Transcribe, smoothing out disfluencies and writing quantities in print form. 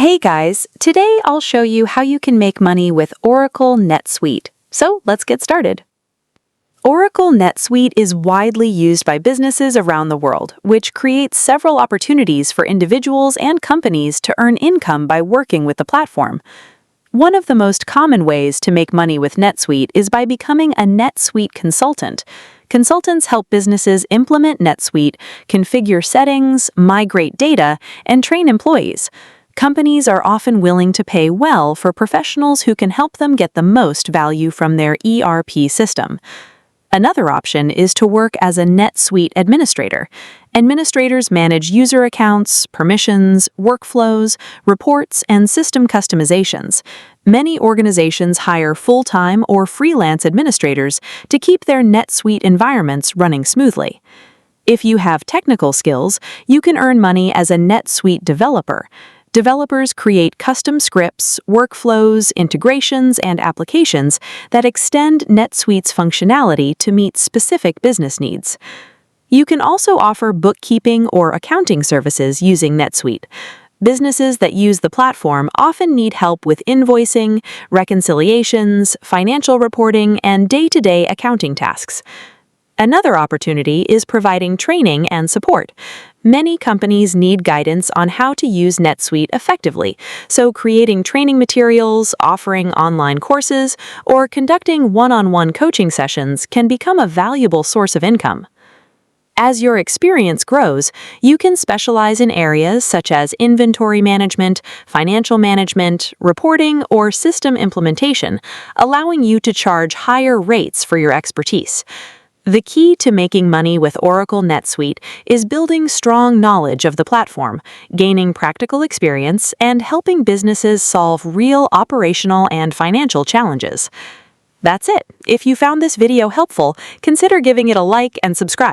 Hey guys, today I'll show you how you can make money with Oracle NetSuite. So let's get started. Oracle NetSuite is widely used by businesses around the world, which creates several opportunities for individuals and companies to earn income by working with the platform. One of the most common ways to make money with NetSuite is by becoming a NetSuite consultant. Consultants help businesses implement NetSuite, configure settings, migrate data, and train employees. Companies are often willing to pay well for professionals who can help them get the most value from their ERP system. Another option is to work as a NetSuite administrator. Administrators manage user accounts, permissions, workflows, reports, and system customizations. Many organizations hire full-time or freelance administrators to keep their NetSuite environments running smoothly. If you have technical skills, you can earn money as a NetSuite developer. Developers create custom scripts, workflows, integrations, and applications that extend NetSuite's functionality to meet specific business needs. You can also offer bookkeeping or accounting services using NetSuite. Businesses that use the platform often need help with invoicing, reconciliations, financial reporting, and day-to-day accounting tasks. Another opportunity is providing training and support. Many companies need guidance on how to use NetSuite effectively, so creating training materials, offering online courses, or conducting one-on-one coaching sessions can become a valuable source of income. As your experience grows, you can specialize in areas such as inventory management, financial management, reporting, or system implementation, allowing you to charge higher rates for your expertise. The key to making money with Oracle NetSuite is building strong knowledge of the platform, gaining practical experience, and helping businesses solve real operational and financial challenges. That's it. If you found this video helpful, consider giving it a like and subscribe.